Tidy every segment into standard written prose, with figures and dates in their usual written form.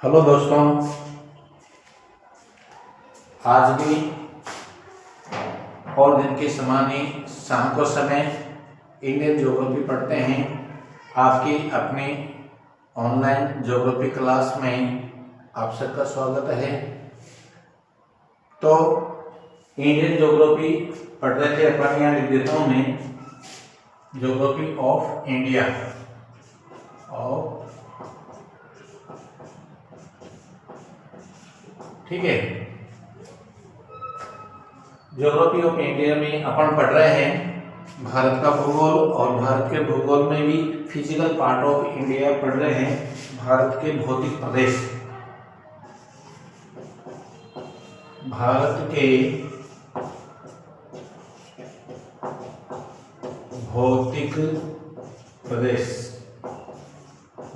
Hello दोस्तों, आज भी और दिन के समान ही शाम को समय इंडियन ज्योग्राफी पढ़ते हैं। आपकी अपनी ऑनलाइन ज्योग्राफी क्लास में आप सबका स्वागत है। तो इंडियन ज्योग्राफी पढ़ रहे थे अपन, यहाँ लिख देता हूँ मैं, ज्योग्राफी ऑफ इंडिया और ठीक है। ज्योग्राफी ऑफ इंडिया में अपन पढ़ रहे हैं भारत का भूगोल, और भारत के भूगोल में भी फिजिकल पार्ट ऑफ इंडिया पढ़ रहे हैं, भारत के भौतिक प्रदेश। भारत के भौतिक प्रदेश,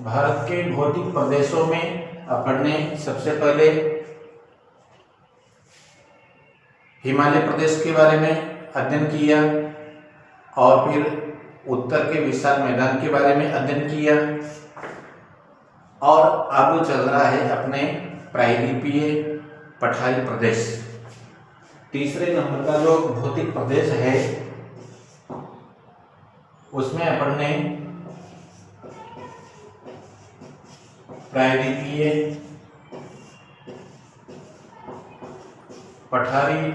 भारत के भौतिक प्रदेशों में अपन ने सबसे पहले हिमालय प्रदेश के बारे में अध्ययन किया, और फिर उत्तर के विशाल मैदान के बारे में अध्ययन किया, और अब चल रहा है अपने प्रायद्वीपीय पठारी प्रदेश। तीसरे नंबर का जो भौतिक प्रदेश है उसमें अपन ने प्रायद्वीपीय पठारी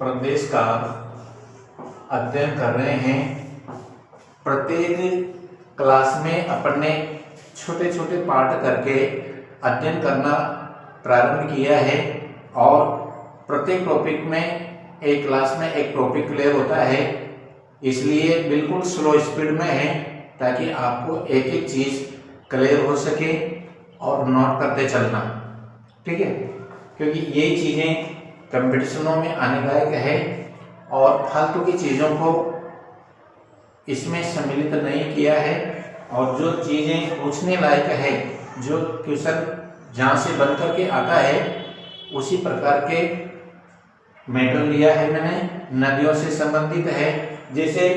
प्रदेश का अध्ययन कर रहे हैं। प्रत्येक क्लास में अपन ने छोटे छोटे पार्ट करके अध्ययन करना प्रारंभ किया है, और प्रत्येक टॉपिक में एक क्लास में एक टॉपिक क्लियर होता है, इसलिए बिल्कुल स्लो स्पीड में है ताकि आपको एक एक चीज क्लियर हो सके और नोट करते चलना, ठीक है। क्योंकि ये चीजें कंपटीशनों में आने लायक है, और फालतू की चीज़ों को इसमें सम्मिलित नहीं किया है, और जो चीज़ें पूछने लायक है, जो क्वेश्चन जहाँ से बन करके आता है उसी प्रकार के मैटर लिया है मैंने। नदियों से संबंधित है, जैसे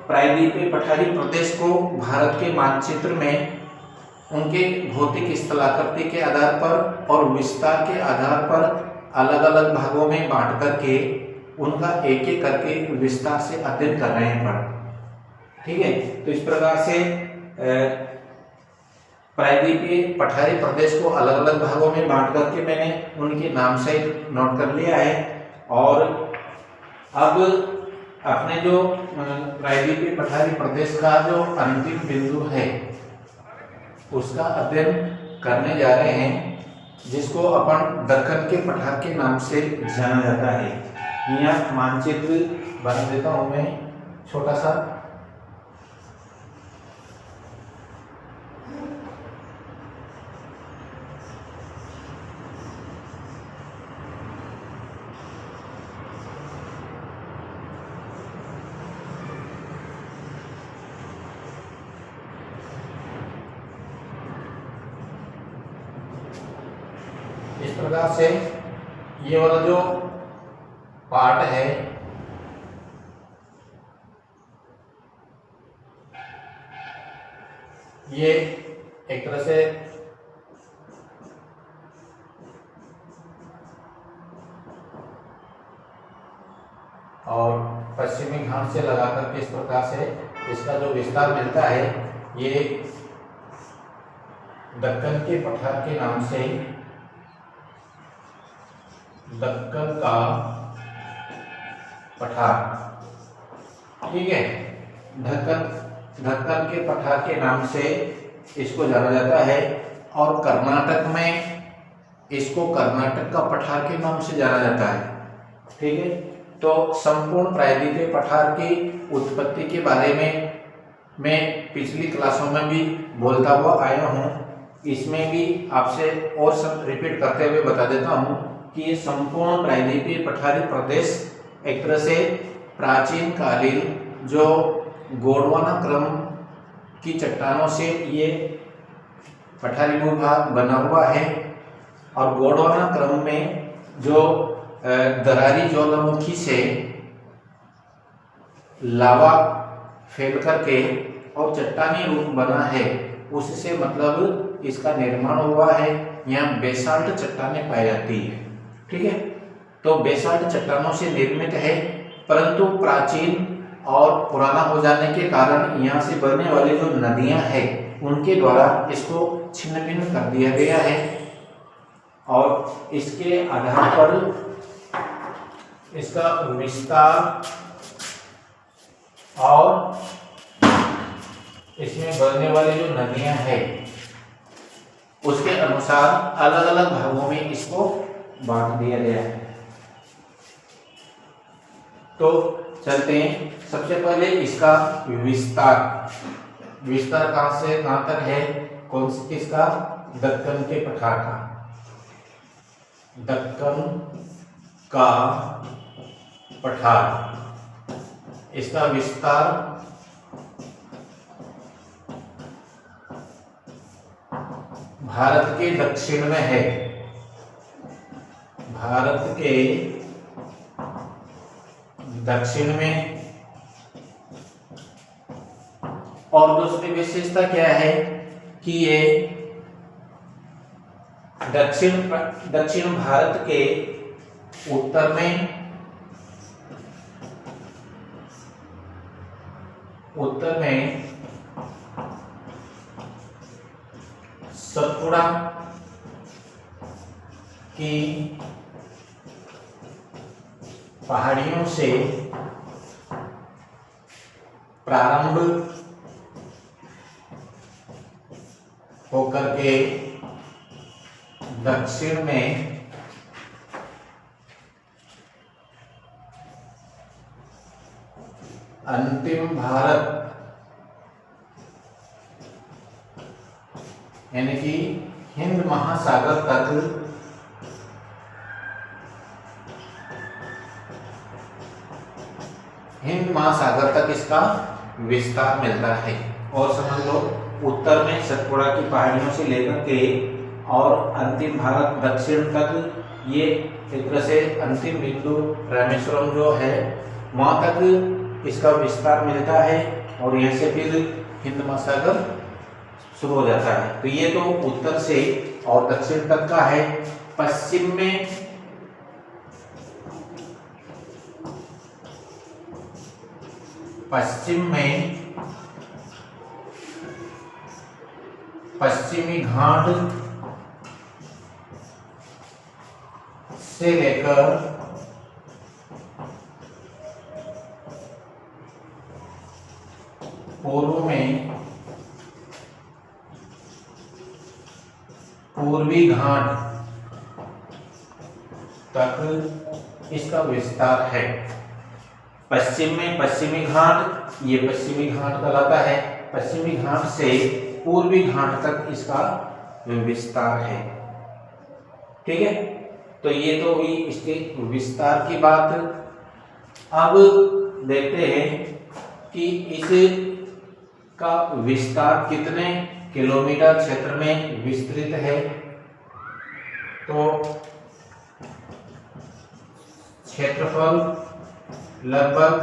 प्रायद्वीपीय पठारी प्रदेश को भारत के मानचित्र में उनके भौतिक स्थलाकृति के आधार पर और विस्तार के आधार पर अलग अलग भागों में बांट करके उनका एक एक करके विस्तार से अध्ययन कर रहे हैं पर, ठीक है। तो इस प्रकार से प्रायद्वीपीय पठारी प्रदेश को अलग अलग भागों में बांट करके मैंने उनके नाम से नोट कर लिया है। और अब अपने जो प्रायद्वीपीय पठारी प्रदेश का जो अंतिम बिंदु है उसका अध्ययन करने जा रहे हैं, जिसको अपन दक्कन के पठार के नाम से जाना जाता है। यहाँ मानचित्र बना देता हूँ मैं छोटा सा। इस प्रकार से ये वाला जो पार्ट है ये एक तरह से और पश्चिमी घाट से लगा करके इस प्रकार से इसका जो विस्तार मिलता है, ये दक्कन के पठार के नाम से दक्कन का पठार, ठीक है। दक्कन के पठार के नाम से इसको जाना जाता है, और कर्नाटक में इसको कर्नाटक का पठार के नाम से जाना जाता है, ठीक है। तो संपूर्ण प्रायद्वीपीय पठार की उत्पत्ति के बारे में मैं पिछली क्लासों में भी बोलता हुआ आया हूँ, इसमें भी आपसे और सब रिपीट करते हुए बता देता हूँ कि ये संपूर्ण प्रायद्वीपीय पठारी प्रदेश एक तरह से प्राचीन कालीन जो गोंडवाना क्रम की चट्टानों से ये पठारी भूभाग बना हुआ है, और गोंडवाना क्रम में जो दरारी ज्वालामुखी से लावा फैल करके और चट्टानी रूप बना है, उससे मतलब इसका निर्माण हुआ है। यहाँ बेसाल्ट चट्टानें पाई जाती है। ठीक है, तो बेसाल्ट चट्टानों से निर्मित है, परंतु प्राचीन और पुराना हो जाने के कारण यहाँ से बहने वाली जो नदियां हैं उनके द्वारा इसको छिन्न भिन्न कर दिया गया है और इसके आधार पर इसका विस्तार और इसमें बहने वाली जो नदियां हैं उसके अनुसार अलग अलग भागों में इसको बांट दिया गया है। तो चलते हैं, सबसे पहले इसका विस्तार। विस्तार कहां से कहां तक है, कौन सी किसका, दक्कन के पठार का। दक्कन का पठार, इसका विस्तार भारत के दक्षिण में है। भारत के दक्षिण में। और दूसरी विशेषता क्या है कि ये दक्षिण भारत के उत्तर में सतपुड़ा की पहाड़ियों से प्रारंभ होकर के दक्षिण में अंतिम भारत यानी कि हिंद महासागर तक इसका विस्तार मिलता है। और समझ लो, उत्तर में सतपुड़ा की पहाड़ियों से लेकर के और अंतिम भारत दक्षिण तक, ये एक तरह से अंतिम बिंदु रामेश्वरम जो है वहां तक इसका विस्तार मिलता है और यहाँ से फिर हिंद महासागर शुरू हो जाता है। तो ये तो उत्तर से और दक्षिण तक का है। पश्चिम में पश्चिमी घाट से लेकर पूर्व में पूर्वी घाट तक इसका विस्तार है। पश्चिम में पश्चिमी घाट, ये पश्चिमी घाट कहलाता है। पश्चिमी घाट से पूर्वी घाट तक इसका विस्तार है। ठीक है, तो ये तो हुई इसके विस्तार की बात। अब देखते हैं कि इसका विस्तार कितने किलोमीटर क्षेत्र में विस्तृत है। तो क्षेत्रफल लगभग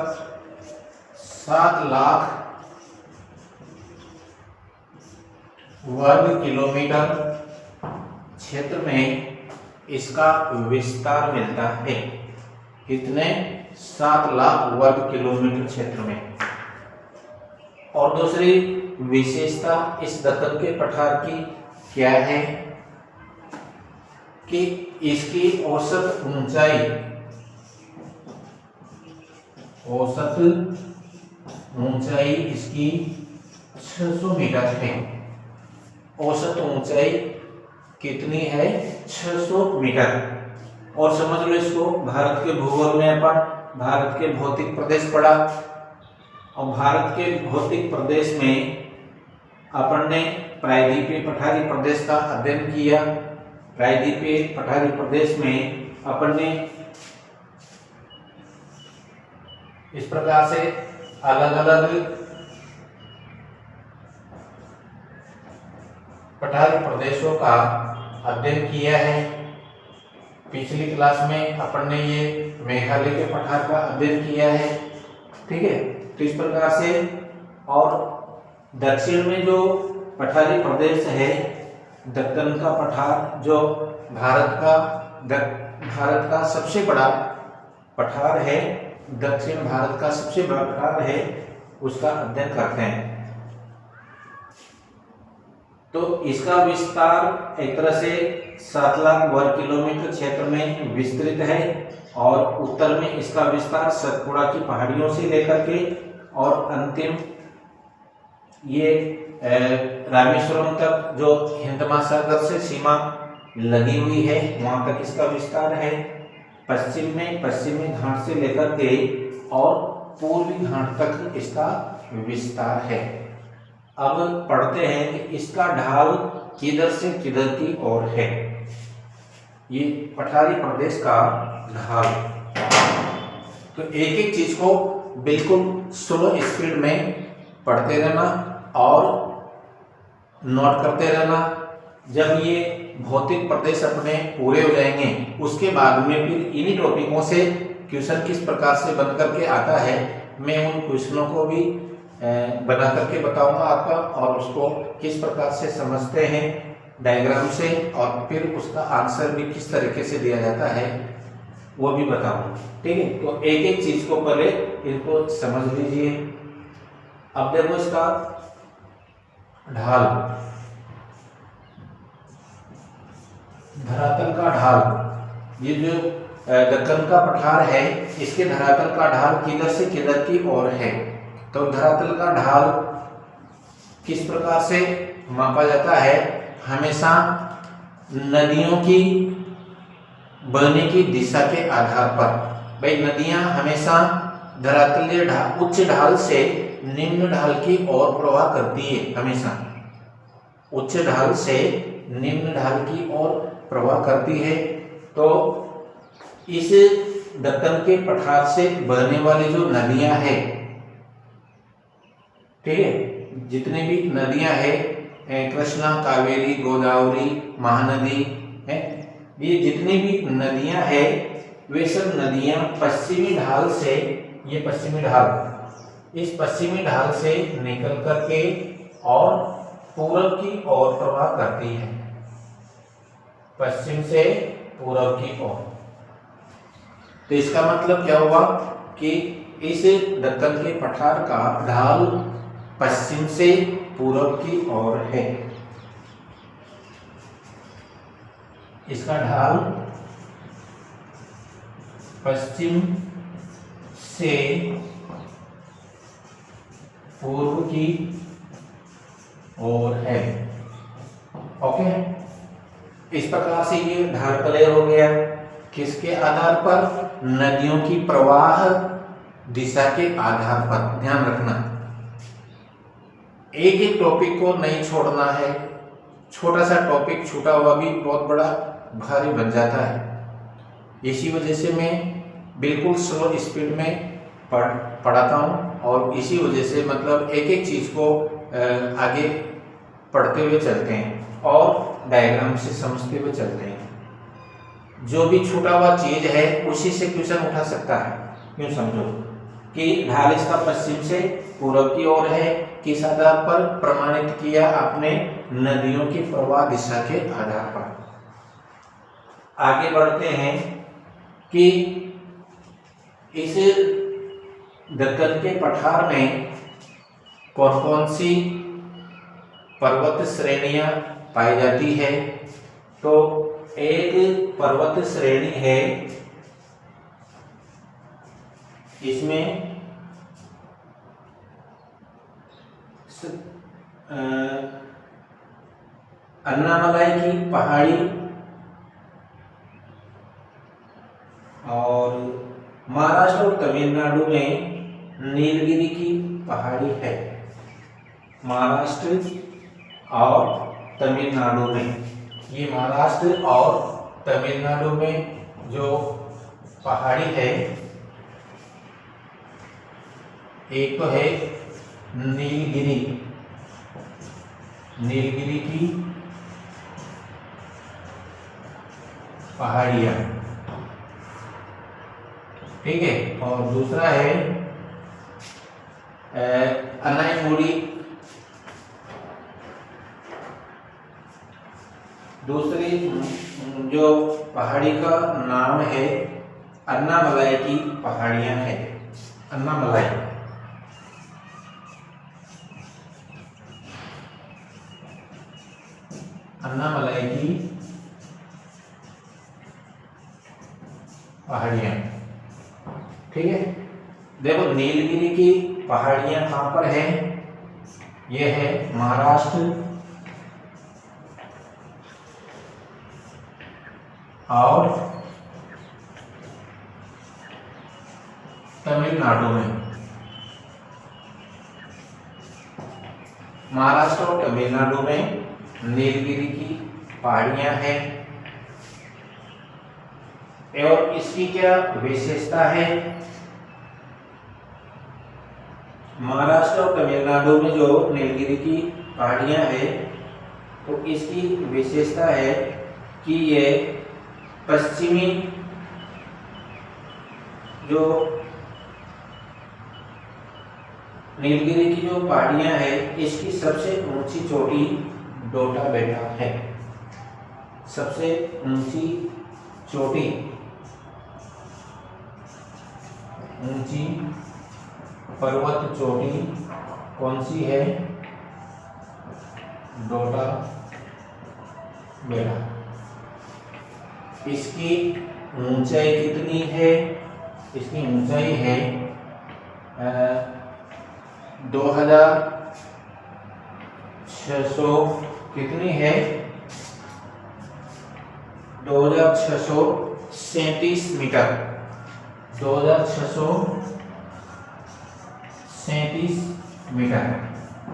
7 लाख वर्ग किलोमीटर क्षेत्र में इसका विस्तार मिलता है। कितने? 7 लाख वर्ग किलोमीटर क्षेत्र में। और दूसरी विशेषता इस दक्कन के पठार की क्या है कि इसकी औसत ऊंचाई इसकी 600 मीटर है। औसत ऊंचाई कितनी है? 600 मीटर। और समझ लो इसको, भारत के भूगोल में अपन भारत के भौतिक प्रदेश पढ़ा और भारत के भौतिक प्रदेश में अपन ने प्रायद्वीपीय पठारी प्रदेश का अध्ययन किया। प्रायद्वीपीय पठारी प्रदेश में अपन ने इस प्रकार से अलग अलग पठारी प्रदेशों का अध्ययन किया है। पिछली क्लास में अपन ने ये मेघालय के पठार का अध्ययन किया है। ठीक है, तो इस प्रकार से। और दक्षिण में जो पठारी प्रदेश है दक्कन का पठार जो भारत का सबसे बड़ा पठार है, दक्षिण भारत का सबसे बड़ा पठार है, उसका अध्ययन करते हैं। तो इसका विस्तार एक तरह से 7 लाख वर्ग किलोमीटर क्षेत्र में विस्तृत है और उत्तर में इसका विस्तार सतपुड़ा की पहाड़ियों से लेकर के और अंतिम ये रामेश्वरम तक जो हिंद महासागर से सीमा लगी हुई है वहां तक इसका विस्तार है। पश्चिम में पश्चिमी घाट से लेकर के और पूर्वी घाट तक इसका विस्तार है। अब पढ़ते हैं कि इसका ढाल किधर से किधर की ओर है। ये पठारी प्रदेश का ढाल। तो एक एक चीज को बिल्कुल स्लो स्पीड में पढ़ते रहना और नोट करते रहना। जब ये भौतिक प्रदेश अपने पूरे हो जाएंगे उसके बाद में फिर इन्हीं टॉपिकों से क्वेश्चन किस प्रकार से बन करके आता है मैं उन क्वेश्चनों को भी बना करके बताऊंगा आपका, और उसको किस प्रकार से समझते हैं डायग्राम से, और फिर उसका आंसर भी किस तरीके से दिया जाता है वो भी बताऊंगा। ठीक है, तो एक एक चीज को पहले इनको समझ लीजिए। अब देखो इसका ढाल, धरातल का ढाल, ये जो दक्कन का पठार है इसके धरातल का ढाल किधर से किधर की ओर है। तो धरातल का ढाल किस प्रकार से मापा जाता है, हमेशा नदियों की बहने की दिशा के आधार पर। भाई नदियां हमेशा धरातलीय ढाल उच्च ढाल से निम्न ढाल की ओर प्रवाह करती है, हमेशा उच्च ढाल से निम्न ढाल की ओर प्रवाह करती है। तो इस दक्कन के पठार से बहने वाली जो नदियां हैं, ठीक है, जितने भी नदियां हैं, कृष्णा, कावेरी, गोदावरी, महानदी है, ये जितनी भी नदियां हैं वे सब नदियां पश्चिमी ढाल से, ये पश्चिमी ढाल, इस पश्चिमी ढाल से निकल करके और पूरब की ओर प्रवाह करती है, पश्चिम से पूरब की ओर। तो इसका मतलब क्या हुआ कि इस दक्कन के पठार का ढाल पश्चिम से पूरब की ओर है। इसका ढाल पश्चिम से पूर्व की ओर है। ओके, इस प्रकार से ये ढाल क्लियर हो गया। किसके आधार पर? नदियों की प्रवाह दिशा के आधार पर। ध्यान रखना, एक एक टॉपिक को नहीं छोड़ना है। छोटा सा टॉपिक छूटा हुआ भी बहुत बड़ा भारी बन जाता है। इसी वजह से मैं बिल्कुल स्लो स्पीड में पढ़ाता हूँ और इसी वजह से मतलब एक एक चीज को आगे पढ़ते हुए चलते हैं और डायग्राम से समझते हुए चलते हैं। जो भी छूटा हुआ चीज है उसी से क्वेश्चन उठा सकता है। क्यों? समझो कि ढाल इसका पश्चिम से पूर्व की ओर है, किस आधार पर प्रमाणित किया आपने? नदियों की प्रवाह दिशा के आधार पर। आगे बढ़ते हैं कि इस दक्कन के पठार में कौन कौन सी पर्वत श्रेणियां पाई जाती है। तो एक पर्वत श्रेणी है, इसमें अन्नामलाई की पहाड़ी और महाराष्ट्र और तमिलनाडु में नीलगिरी की पहाड़ी है। महाराष्ट्र और तमिलनाडु में, ये महाराष्ट्र और तमिलनाडु में जो पहाड़ी है, एक तो है नीलगिरी, नीलगिरी की पहाड़ियाँ, ठीक है, और दूसरा है अनाईमुड़ी दूसरी जो पहाड़ी का नाम है अन्नामलाई की पहाड़ियां हैं। अन्नामलाई, अन्नामलाई की पहाड़ियां। ठीक है, देखो नीलगिरी की पहाड़ियां कहां पर है? ये है महाराष्ट्र और तमिलनाडु में। महाराष्ट्र और तमिलनाडु में नीलगिरी की पहाड़ियां हैं। और इसकी क्या विशेषता है? महाराष्ट्र और तमिलनाडु में जो नीलगिरी की पहाड़ियां हैं, तो इसकी विशेषता है कि ये पश्चिमी जो नीलगिरी की जो पहाड़ियां हैं, इसकी सबसे ऊंची चोटी डोटा बेटा है। सबसे ऊंची चोटी, ऊंची पर्वत चोटी कौन सी है? डोटा बेटा। इसकी ऊंचाई कितनी है? इसकी ऊंचाई है 2600 कितनी है? 2637 मीटर। 2637 मीटर।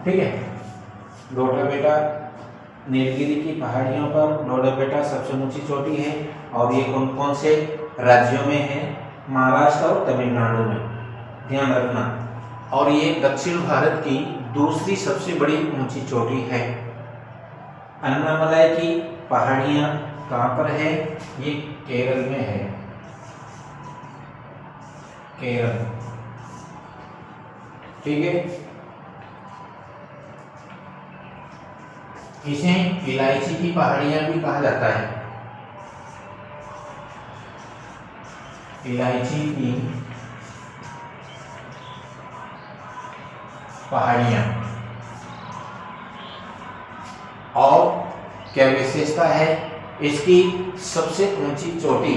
ठीक है, डोटा बेटा नीलगिरी की पहाड़ियों पर डोटा बेटा सबसे ऊंची चोटी है। और ये कौन कौन से राज्यों में है? महाराष्ट्र और तमिलनाडु में, ध्यान रखना। और ये दक्षिण भारत की दूसरी सबसे बड़ी ऊंची चोटी है। अन्नामलाई की पहाड़ियां कहां पर है? ये केरल में है, केरल। ठीक है, इसे इलायची की पहाड़ियां भी कहा जाता है। इलायची की पहाड़ियां। और क्या विशेषता है? इसकी सबसे ऊंची चोटी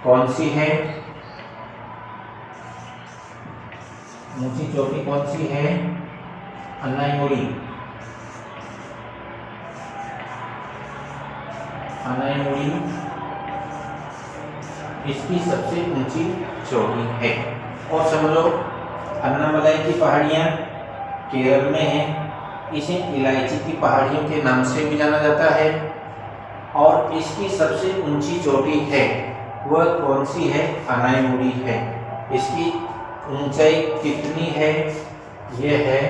कौन सी है? ऊंची चोटी कौन सी है? अन्नाईमुड़ी। अन्नाईमुड़ी इसकी सबसे ऊंची चोटी है। और समझो अन्नामलाई की पहाड़ियां केरल में है। इसे इलायची की पहाड़ियों के नाम से भी जाना जाता है। और इसकी सबसे ऊंची चोटी है वह कौन सी है? अन्नाईमुड़ी है। इसकी ऊंचाई कितनी है? यह है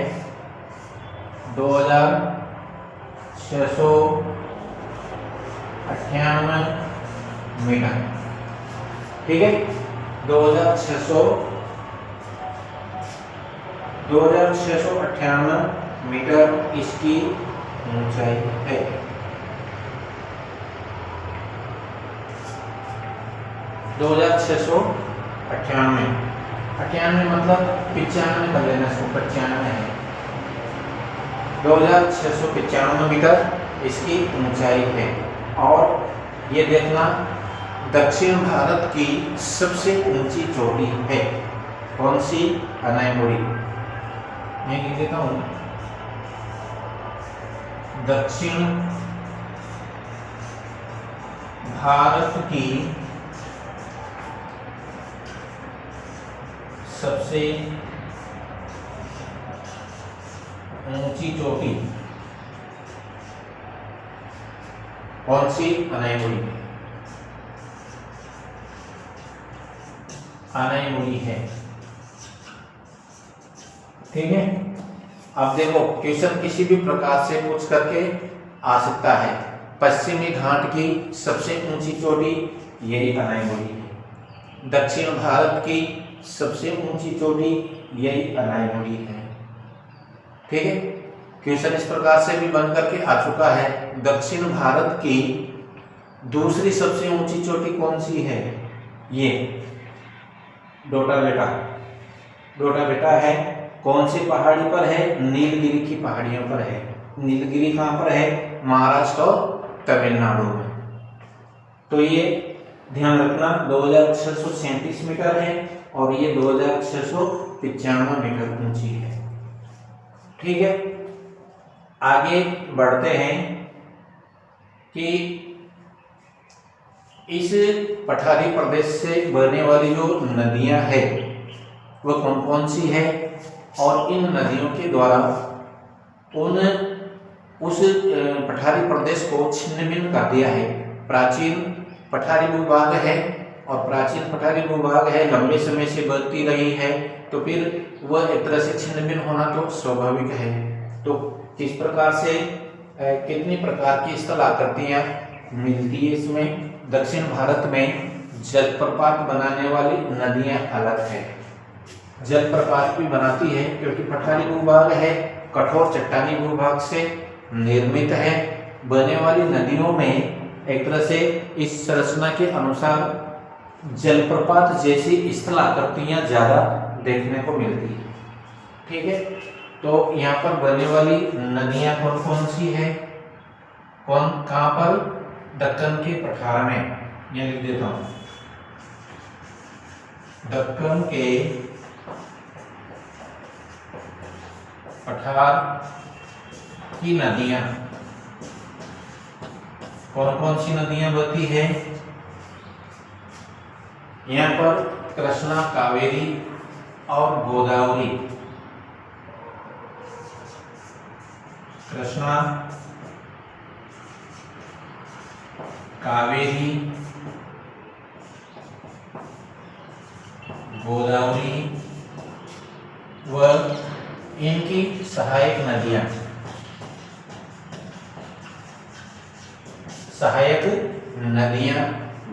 2698 मीटर। ठीक है, 2698 मीटर इसकी ऊंचाई है। 2698 मतलब 95 कर लेना, इसको 95 है। 2695 मीटर इसकी ऊंचाई है। और ये देखना दक्षिण भारत की सबसे ऊंची चोटी है। कौन सी? अन्नाईमुड़ी। मैं लिख देता हूं, दक्षिण भारत की सबसे ऊंची चोटी कौन सी? अन्नाईमुड़ी। अन्नाईमुड़ी है। ठीक है, अब देखो क्वेश्चन किसी भी प्रकार से पूछ करके आ सकता है। पश्चिमी घाट की सबसे ऊंची चोटी यही अन्नाईमुड़ी है। दक्षिण भारत की सबसे ऊंची चोटी यही अन्नाईमुड़ी है। ठीक है, क्वेश्चन इस प्रकार से भी बन करके आ चुका है, दक्षिण भारत की दूसरी सबसे ऊंची चोटी कौन सी है? ये डोटाबेटा, डोटाबेटा है। कौन सी पहाड़ी पर है? नीलगिरी की पहाड़ियों पर है। नीलगिरी कहाँ पर है? महाराष्ट्र और तमिलनाडु में। तो ये ध्यान रखना 2637 मीटर है और ये 2695 मीटर ऊंची है। ठीक है, आगे बढ़ते हैं कि इस पठारी प्रदेश से बहने वाली जो नदियां हैं वह कौन कौन सी है और इन नदियों के द्वारा उस पठारी प्रदेश को छिन्न भिन्न कर दिया है। प्राचीन पठारी भूभाग है और प्राचीन पठारी भूभाग है, लंबे समय से बहती रही है, तो फिर वह एक तरह से छिन्न भिन्न होना तो स्वाभाविक है। तो किस प्रकार से कितनी प्रकार की स्थल आकृतियां मिलती है इसमें? दक्षिण भारत में जलप्रपात बनाने वाली नदियां अलग है। जलप्रपात भी बनाती है क्योंकि पठारी भूभाग है, कठोर चट्टानी भूभाग से निर्मित है। बहने वाली नदियों में एक तरह से इस संरचना के अनुसार जलप्रपात जैसी स्थल आकृतियां ज्यादा देखने को मिलती है। ठीक है, तो यहाँ पर बहने वाली नदियां कौन कौन सी है? कहाँ पर? दक्कन के पठार में। यह लिख देता हूं, दक्कन के पठार की नदियां कौन कौन सी नदियां बहती है? यहाँ पर कृष्णा, कावेरी और गोदावरी। कृष्णा, कावेरी, गोदावरी व इनकी सहायक नदियां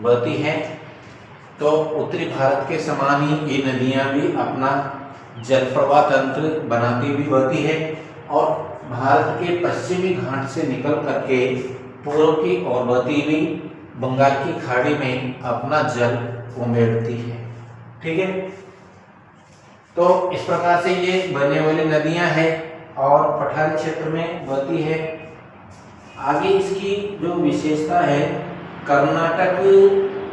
बहती हैं। तो उत्तरी भारत के समान ही ये नदियां भी अपना जल प्रवाह तंत्र बनाती हुई बहती है और भारत के पश्चिमी घाट से निकल करके पूर्व की ओर बहती हुई बंगाल की खाड़ी में अपना जल उमेड़ती है। ठीक है, तो इस प्रकार से ये बहने वाली नदियां हैं और पठारी क्षेत्र में बहती है। आगे इसकी जो विशेषता है, कर्नाटक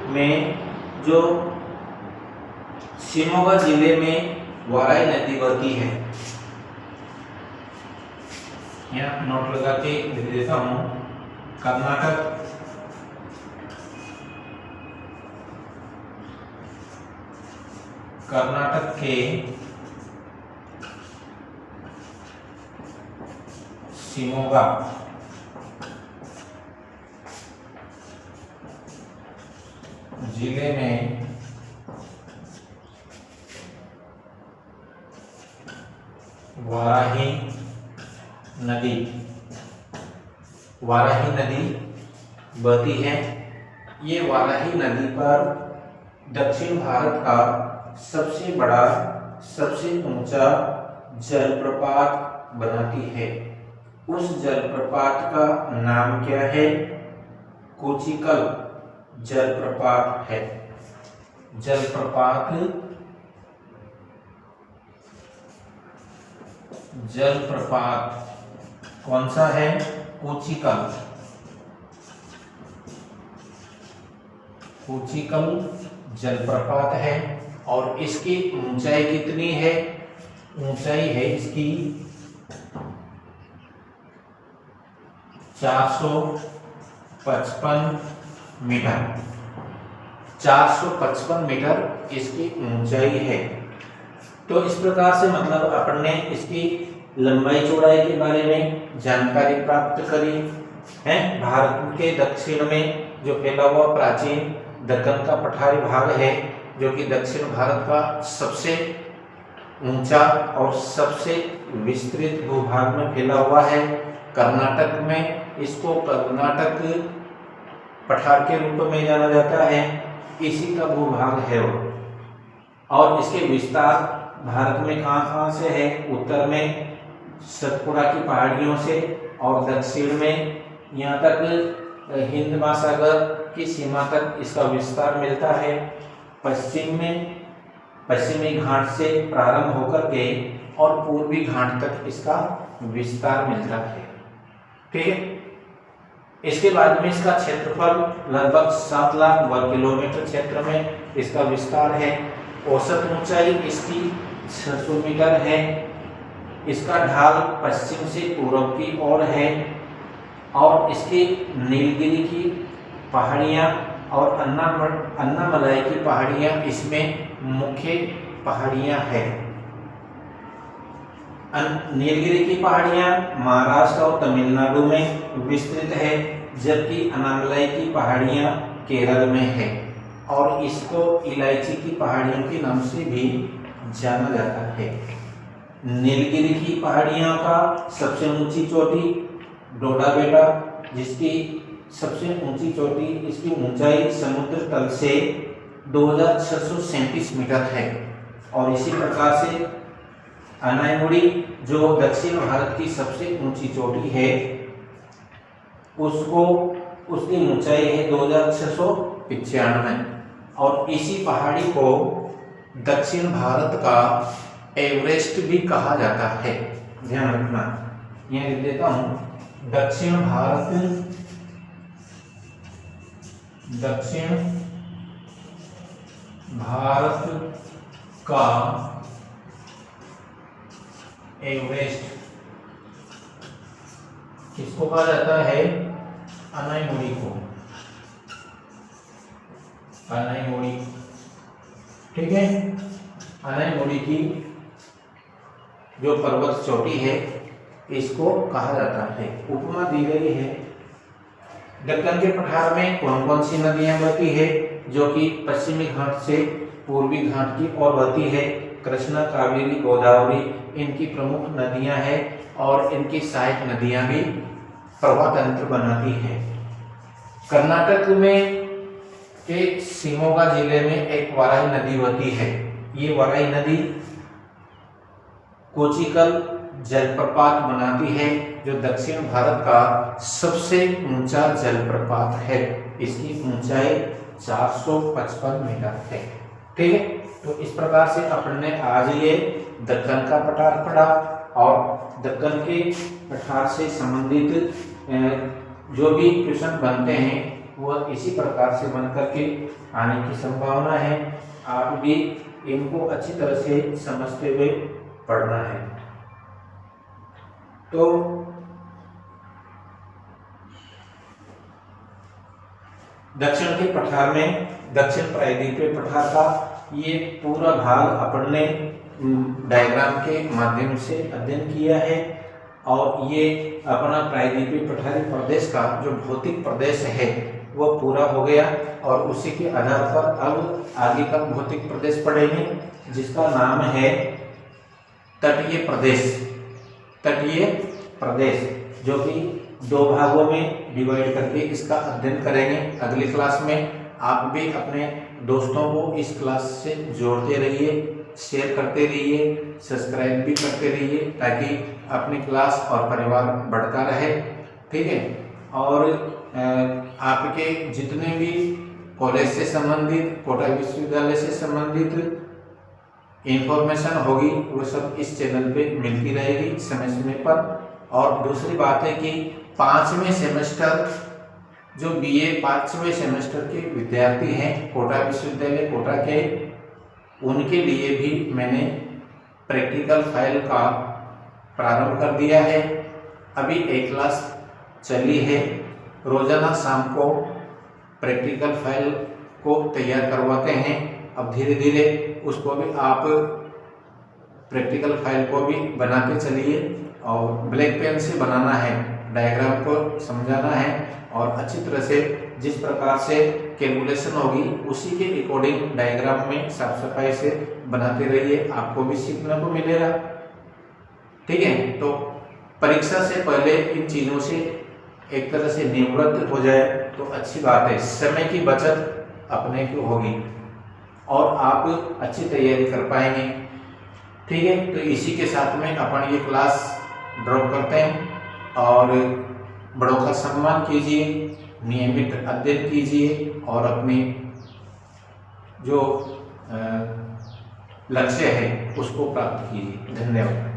में जो शिमोगा जिले में वाराई नदी बहती है। यहाँ नोट लगा के लिख देता हूँ, कर्नाटक के शिमोगा जिले में वाराही नदी बहती है। ये वाराही नदी पर दक्षिण भारत का सबसे बड़ा, सबसे ऊंचा जलप्रपात बनाती है। उस जलप्रपात का नाम क्या है? कोचिकल जलप्रपात है। जलप्रपात कौन सा है? कोचिकल जलप्रपात है और इसकी ऊंचाई कितनी है? ऊंचाई है इसकी 455 मीटर। 455 मीटर इसकी ऊंचाई है। तो इस प्रकार से मतलब अपन ने इसकी लंबाई चौड़ाई के बारे में जानकारी प्राप्त करी है। भारत के दक्षिण में जो फैला हुआ प्राचीन दक्कन का पठारी भाग है, जो कि दक्षिण भारत का सबसे ऊंचा और सबसे विस्तृत भूभाग में फैला हुआ है। कर्नाटक में इसको कर्नाटक पठार के रूप में जाना जाता है, इसी का भूभाग है वो। और इसके विस्तार भारत में कहाँ से है? उत्तर में सतपुड़ा की पहाड़ियों से और दक्षिण में यहाँ तक हिंद महासागर की सीमा तक इसका विस्तार मिलता है। पश्चिम में पश्चिमी घाट से प्रारंभ होकर के और पूर्वी घाट तक इसका विस्तार मिलता है। ठीक है, इसके बाद में इसका क्षेत्रफल लगभग 7 लाख वर्ग किलोमीटर क्षेत्र में इसका विस्तार है। औसत ऊंचाई इसकी 600 मीटर है। इसका ढाल पश्चिम से पूर्व की ओर है और इसकी नीलगिरी की पहाड़ियाँ और अन्नामलाई की पहाड़ियाँ इसमें मुख्य पहाड़ियाँ हैं। नीलगिरी की पहाड़ियाँ महाराष्ट्र और तमिलनाडु में विस्तृत है, जबकि अन्नामलाई की पहाड़ियाँ केरल में है और इसको इलायची की पहाड़ियों के नाम से भी जाना जाता है। नीलगिरी की पहाड़ियाँ का सबसे ऊंची चोटी डोडा बेटा, जिसकी सबसे ऊंची चोटी इसकी ऊंचाई समुद्र तल से 2637 मीटर है। और इसी प्रकार से अनायमुड़ी जो दक्षिण भारत की सबसे ऊंची चोटी है उसकी ऊंचाई है 2695 और इसी पहाड़ी को दक्षिण भारत का एवरेस्ट भी कहा जाता है। ध्यान रखना, यहाँ लिख देता हूँ, दक्षिण भारत का एवरेस्ट किसको कहा जाता है? अनायमुड़ी को। अनायमुड़ी, ठीक है, अनायमुड़ी की जो पर्वत चोटी है इसको कहा जाता है। उपमा दी गई है। दक्कन के पठार में कौन कौन सी नदियां बहती है? जो कि पश्चिमी घाट से पूर्वी घाट की ओर बहती है। कृष्णा, कावेरी, गोदावरी इनकी प्रमुख नदियां हैं और इनकी सहायक नदियां भी प्रवाह तंत्र बनाती हैं। कर्नाटक में के शिमोगा जिले में एक वराही नदी बहती है। ये वराही नदी कोचिकल जलप्रपात बनाती है, जो दक्षिण भारत का सबसे ऊंचा जलप्रपात है। इसकी ऊंचाई 455 मीटर है। ठीक है, तो इस प्रकार से अपन ने आज ये दक्कन का पठार पढ़ा और दक्कन के पठार से संबंधित जो भी क्वेश्चन बनते हैं वह इसी प्रकार से बन करके आने की संभावना है। आप भी इनको अच्छी तरह से समझते हुए पढ़ना है। तो दक्षिण के पठार में दक्षिण प्रायद्वीपीय पठार का ये पूरा भाग अपन ने डायग्राम के माध्यम से अध्ययन किया है और ये अपना प्रायद्वीपीय पठारी प्रदेश का जो भौतिक प्रदेश है वो पूरा हो गया और उसी के आधार पर अब आगे का भौतिक प्रदेश पढ़ेंगे जिसका नाम है तटीय प्रदेश। तटीय प्रदेश जो कि 2 भागों में डिवाइड करके इसका अध्ययन करेंगे। अगली क्लास में आप भी अपने दोस्तों को इस क्लास से जोड़ते रहिए, शेयर करते रहिए, सब्सक्राइब भी करते रहिए ताकि अपनी क्लास और परिवार बढ़ता रहे। ठीक है, और आपके जितने भी कॉलेज से संबंधित, कोटा विश्वविद्यालय से संबंधित इंफॉर्मेशन होगी वो सब इस चैनल पे मिलती रहेगी समय समय पर। और दूसरी बात है कि 5वें सेमेस्टर जो बीए 5वें सेमेस्टर के विद्यार्थी हैं कोटा विश्वविद्यालय कोटा के, उनके लिए भी मैंने प्रैक्टिकल फाइल का प्रारंभ कर दिया है। अभी एक क्लास चली है, रोजाना शाम को प्रैक्टिकल फाइल को तैयार करवाते हैं। अब धीरे धीरे उसको भी आप प्रैक्टिकल फाइल को भी बनाते चलिए और ब्लैक पेन से बनाना है, डायग्राम को समझाना है और अच्छी तरह से जिस प्रकार से कैलकुलेशन होगी उसी के अकॉर्डिंग डायग्राम में साफ सफाई से बनाते रहिए, आपको भी सीखने को मिलेगा। ठीक है, तो परीक्षा से पहले इन चीज़ों से एक तरह से निवृत्त हो जाए तो अच्छी बात है, समय की बचत अपने को होगी और आप अच्छी तैयारी कर पाएंगे। ठीक है, तो इसी के साथ में अपन ये क्लास ड्रॉप करते हैं और बड़ों का सम्मान कीजिए, नियमित अध्ययन कीजिए और अपनी जो लक्ष्य है उसको प्राप्त कीजिए। धन्यवाद।